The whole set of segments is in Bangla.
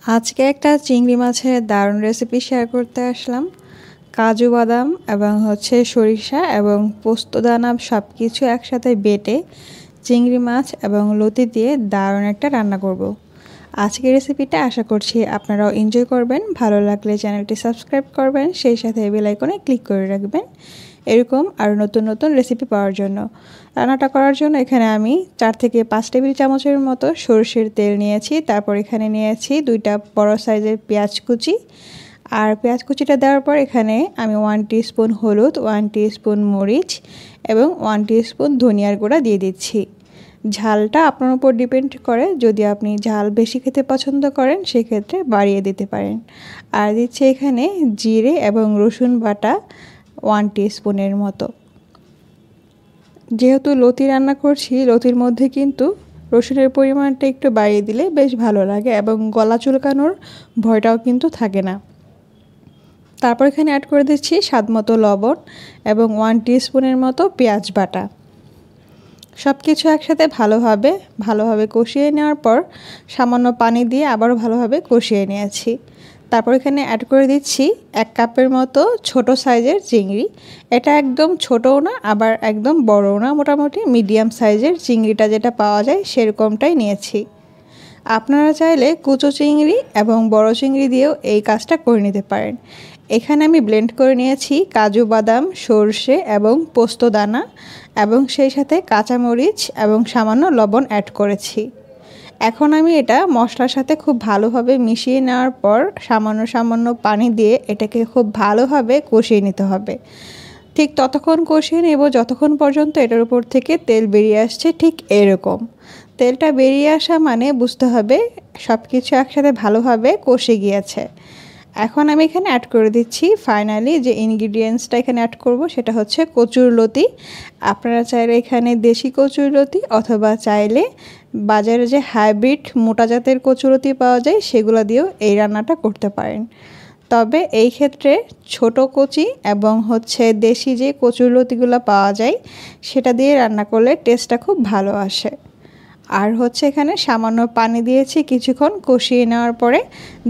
আজকে একটা চিংড়ি মাছের দারুণ রেসিপি শেয়ার করতে আসলাম। কাজু বাদাম এবং সরিষা এবং পোস্তদানা সব কিছু একসাথে বেটে চিংড়ি মাছ এবং লতি দিয়ে দারুণ একটা রান্না করব। আজকের রেসিপিটা আশা করছি আপনারাও এনজয় করবেন। ভালো লাগলে চ্যানেলটি সাবস্ক্রাইব করবেন, সেই সাথে বেল আইকনে ক্লিক করে রাখবেন এরকম আরও নতুন নতুন রেসিপি পাওয়ার জন্য। রান্নাটা করার জন্য এখানে আমি 4 থেকে 5 টেবিল চামচের মতো সরষের তেল নিয়েছি। তারপর এখানে নিয়েছি 2টা বড় সাইজের পেঁয়াজ কুচি। আর পেঁয়াজ কুচিটা দেওয়ার পর এখানে আমি 1 টিস্পুন হলুদ, 1 টিস্পুন মরিচ এবং 1 টিস্পুন ধনিয়ার গুঁড়া দিয়ে দিচ্ছি। ঝালটা আপনার উপর ডিপেন্ড করে, যদি আপনি ঝাল বেশি খেতে পছন্দ করেন সেক্ষেত্রে বাড়িয়ে দিতে পারেন। আর দিচ্ছি এখানে জিরে এবং রসুন বাটা 1 টিস্পুনের মতো। যেহেতু লতি রান্না করছি, লতির মধ্যে কিন্তু রসুনের পরিমাণটা একটু বাড়িয়ে দিলে বেশ ভালো লাগে এবং গলা চুলকানোর ভয়টাও কিন্তু থাকে না। তারপর এখানে অ্যাড করে দিচ্ছি স্বাদমতো লবণ এবং 1 টিস্পুনের মতো পেঁয়াজ বাটা। সব কিছু একসাথে ভালোভাবে কষিয়ে নেওয়ার পর সামান্য পানি দিয়ে আবারও ভালোভাবে কষিয়ে নিয়েছি। তারপর এখানে অ্যাড করে দিচ্ছি 1 কাপের মতো ছোট সাইজের চিংড়ি। এটা একদম ছোটও না আবার একদম বড়ও না, মোটামুটি মিডিয়াম সাইজের চিংড়িটা যেটা পাওয়া যায় সেরকমটাই নিয়েছি। আপনারা চাইলে কুচো চিংড়ি এবং বড় চিংড়ি দিয়েও এই কাজটা করে নিতে পারেন। এখানে আমি ব্লেন্ড করে নিয়েছি কাজু বাদাম, সরষে এবং পোস্তদানা এবং সেই সাথে কাঁচামরিচ এবং সামান্য লবণ অ্যাড করেছি। এখন আমি এটা মশলার সাথে খুব ভালোভাবে মিশিয়ে নেওয়ার পর সামান্য পানি দিয়ে এটাকে খুব ভালোভাবে কষিয়ে নিতে হবে। ঠিক ততক্ষণ কষিয়ে নেব যতক্ষণ পর্যন্ত এটার উপর থেকে তেল বেরিয়ে আসছে, ঠিক এরকম। তেলটা বেরিয়ে আসা মানে বুঝতে হবে সব কিছু একসাথে ভালোভাবে কষে গিয়েছে। এখন আমি এখানে অ্যাড করে দিচ্ছি ফাইনালি যে ইনগ্রিডিয়েন্টসটা এখানে অ্যাড করব সেটা হচ্ছে কচুরলতি। আপনারা চাইলে এখানে দেশি কচুরলতি অথবা চাইলে বাজারে যে হাইব্রিড মোটা জাতের কচুরলতি পাওয়া যায় সেগুলো দিয়েও এই রান্নাটা করতে পারেন। তবে এই ক্ষেত্রে ছোট কচি এবং দেশি যে কচুরলতিগুলো পাওয়া যায় সেটা দিয়ে রান্না করলে টেস্টটা খুব ভালো আসে। আর এখানে সামান্য পানি দিয়েছি কিছুক্ষণ কষিয়ে নেওয়ার পরে।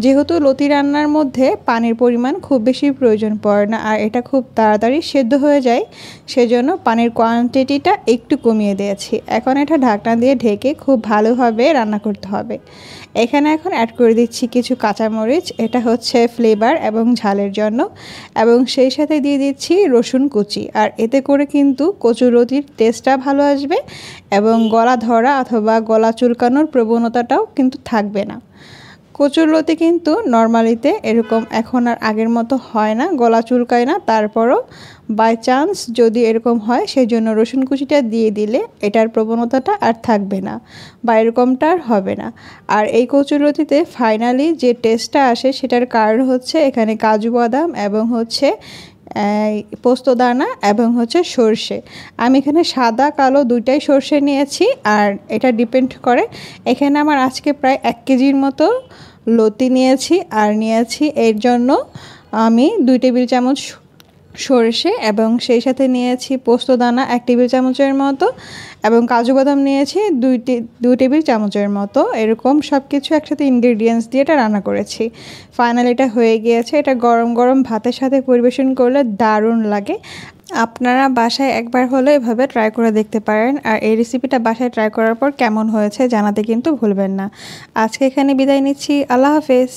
যেহেতু লতি রান্নার মধ্যে পানির পরিমাণ খুব বেশি প্রয়োজন পড়ে না আর এটা খুব তাড়াতাড়ি সেদ্ধ হয়ে যায়, সেজন্য পানির কোয়ান্টিটিটা একটু কমিয়ে দিয়েছি। এখন এটা ঢাকনা দিয়ে ঢেকে খুব ভালোভাবে রান্না করতে হবে। এখানে এখন অ্যাড করে দিচ্ছি কিছু কাঁচামরিচ, এটা ফ্লেভার এবং ঝালের জন্য, এবং সেই সাথে দিয়ে দিচ্ছি রসুন কুচি। আর এতে করে কিন্তু কচুরলতির টেস্টটা ভালো আসবে এবং গলা ধরা অথবা গলা চুলকানোর প্রবণতাটাও কিন্তু থাকবে না। কচুরলতি কিন্তু নর্মালিতে এরকম এখন আর আগের মতো হয় না, গলা চুলকায় না। তারপরও বাই চান্স যদি এরকম হয় সেই জন্য রসুন কুচিটা দিয়ে দিলে এটার প্রবণতাটা আর থাকবে না বা এরকমটা আর হবে না। আর এই কচুরলতিতে ফাইনালি যে টেস্টটা আসে সেটার কারণ এখানে কাজু বাদাম এবং পোস্তদানা এবং সরষে। আমি এখানে সাদা কালো দুইটাই সরষে নিয়েছি আর এটা ডিপেন্ড করে। এখানে আমার আজকে প্রায় 1 কেজির মতো লতি নিয়েছি আর নিয়েছি এর জন্য আমি 2 টেবিল চামচ সরষে এবং সেই সাথে নিয়েছি পোস্তদানা 1 টেবিল চামচের মতো এবং কাজু বাদাম নিয়েছি 2 টেবিল চামচের মতো। এরকম সব কিছু একসাথে ইনগ্রিডিয়েন্টস দিয়ে এটা রান্না করেছি। ফাইনালি এটা হয়ে গিয়েছে। এটা গরম গরম ভাতের সাথে পরিবেশন করলে দারুণ লাগে। আপনারা বাসায় একবার হলে এভাবে ট্রাই করে দেখতে পারেন আর এই রেসিপিটা বাসায় ট্রাই করার পর কেমন হয়েছে জানাতে কিন্তু ভুলবেন না। আজকে এখানে বিদায় নিচ্ছি। আল্লাহ হাফেজ।